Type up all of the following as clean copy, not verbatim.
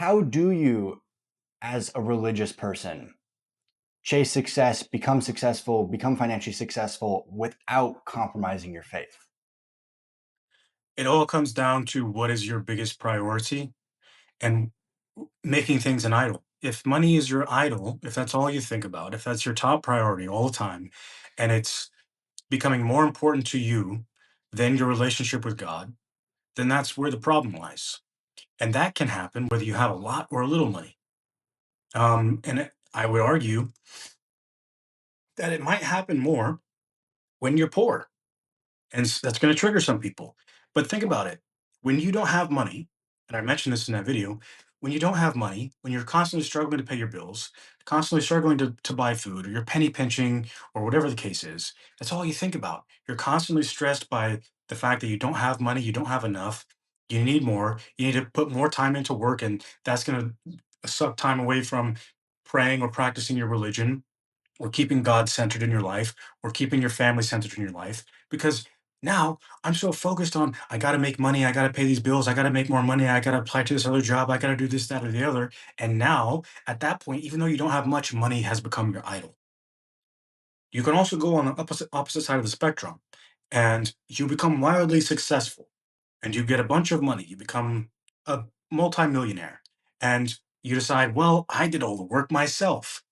how do you, as a religious person, chase success, become successful, become financially successful without compromising your faith? It all comes down to what is your biggest priority and making things an idol. If money is your idol, if that's all you think about, if that's your top priority all the time, and it's becoming more important to you than your relationship with God, then that's where the problem lies. And that can happen whether you have a lot or a little money. I would argue that it might happen more when you're poor. And that's going to trigger some people. But think about it. When you don't have money, and I mentioned this in that video, when you don't have money, when you're constantly struggling to pay your bills, constantly struggling to buy food, or you're penny pinching, or whatever the case is, that's all you think about. You're constantly stressed by the fact that you don't have money, you don't have enough, you need more, you need to put more time into work, and that's going to suck time away from praying or practicing your religion or keeping God centered in your life or keeping your family centered in your life because now I'm so focused on I got to make money, I got to pay these bills, I got to make more money, I got to apply to this other job, I got to do this, that, or the other. And now at that point, even though you don't have much, money has become your idol. You can also go on the opposite side of the spectrum and you become wildly successful and you get a bunch of money. You become a multimillionaire and you decide, well, I did all the work myself.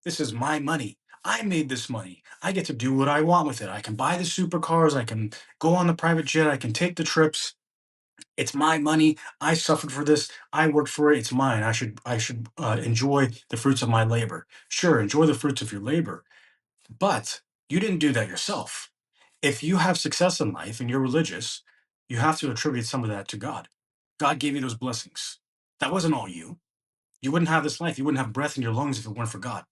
This is my money. I made this money. I get to do what I want with it. I can buy the supercars. I can go on the private jet. I can take the trips. It's my money. I suffered for this. I worked for it. It's mine. I should enjoy the fruits of my labor. Sure, enjoy the fruits of your labor, but you didn't do that yourself. If you have success in life and you're religious, you have to attribute some of that to God. God gave you those blessings. That wasn't all you. You wouldn't have this life. You wouldn't have breath in your lungs if it weren't for God.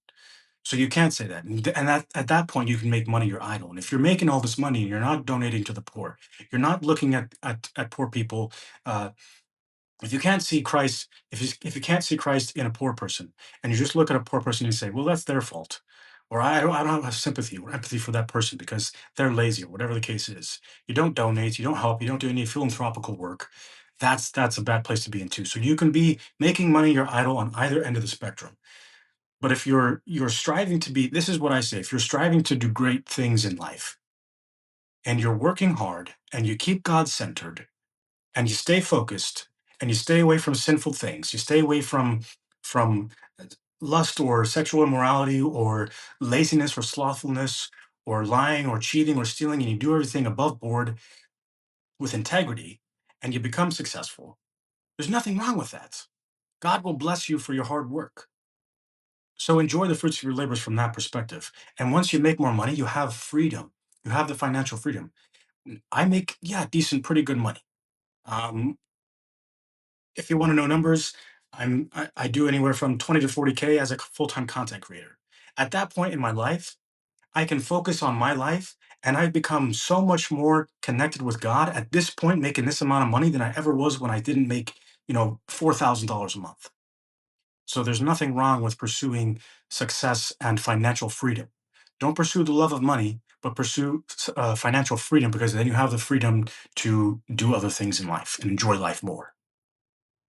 So you can't say that. And that at that point, you can make money your idol. And if you're making all this money and you're not donating to the poor, you're not looking at poor people. Uh, if you can't see Christ, if you can't see Christ in a poor person, and you just look at a poor person and you say, "Well, that's their fault," or I don't have sympathy or empathy for that person because they're lazy or whatever the case is. You don't donate, you don't help, you don't do any philanthropical work. That's a bad place to be in too. So you can be making money your idol on either end of the spectrum. But if you're striving to be, this is what I say, if you're striving to do great things in life and you're working hard and you keep God centered and you stay focused and you stay away from sinful things, you stay away from lust or sexual immorality or laziness or slothfulness or lying or cheating or stealing, and you do everything above board with integrity and you become successful, there's nothing wrong with that. God will bless you for your hard work. So enjoy the fruits of your labors from that perspective. And once you make more money, you have freedom. You have the financial freedom. I make, yeah, decent, pretty good money. Um, if you want to know numbers, I do anywhere from 20 to 40K as a full-time content creator. At that point in my life, I can focus on my life and I've become so much more connected with God at this point, making this amount of money than I ever was when I didn't make, $4,000 a month. So there's nothing wrong with pursuing success and financial freedom. Don't pursue the love of money, but pursue financial freedom because then you have the freedom to do other things in life and enjoy life more.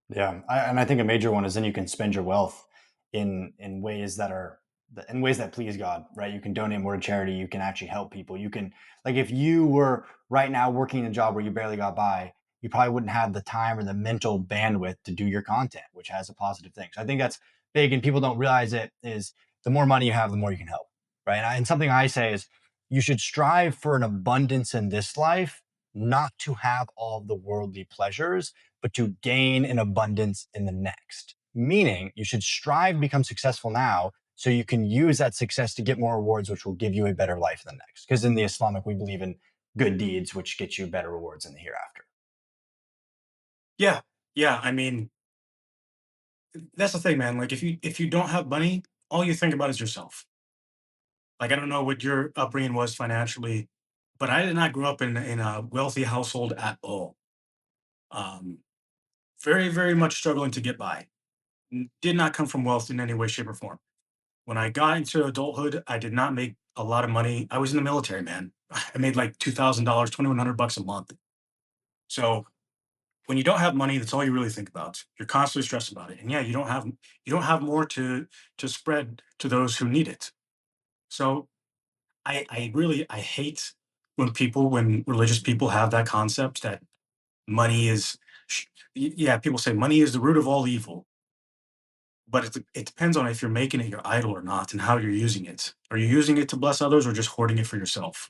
Yeah, and I think a major one is then you can spend your wealth in ways that are in ways that please God, right? You can donate more to charity. You can actually help people. You can, like, if you were right now working a job where you barely got by, you probably wouldn't have the time or the mental bandwidth to do your content, which has a positive thing. So I think that's big, and people don't realize it. Is the more money you have, the more you can help, right? And something I say is you should strive for an abundance in this life, not to have all the worldly pleasures, but to gain an abundance in the next. Meaning, you should strive to become successful now so you can use that success to get more rewards, which will give you a better life in the next. Because in the Islamic, we believe in good deeds, which get you better rewards in the hereafter. Yeah, yeah. I mean, that's the thing, man. Like if you don't have money, all you think about is yourself. Like I don't know what your upbringing was financially, but I did not grow up in a wealthy household at all. Um, very, very much struggling to get by. Did not come from wealth in any way, shape, or form. When I got into adulthood, I did not make a lot of money. I was in the military, man. I made like $2,000, $2,100 a month. So when you don't have money, that's all you really think about. You're constantly stressed about it. And yeah, you don't have more to spread to those who need it. So I hate when religious people have that concept that money is yeah, people say money is the root of all evil, but it depends on if you're making it your idol or not and how you're using it. Are you using it to bless others or just hoarding it for yourself?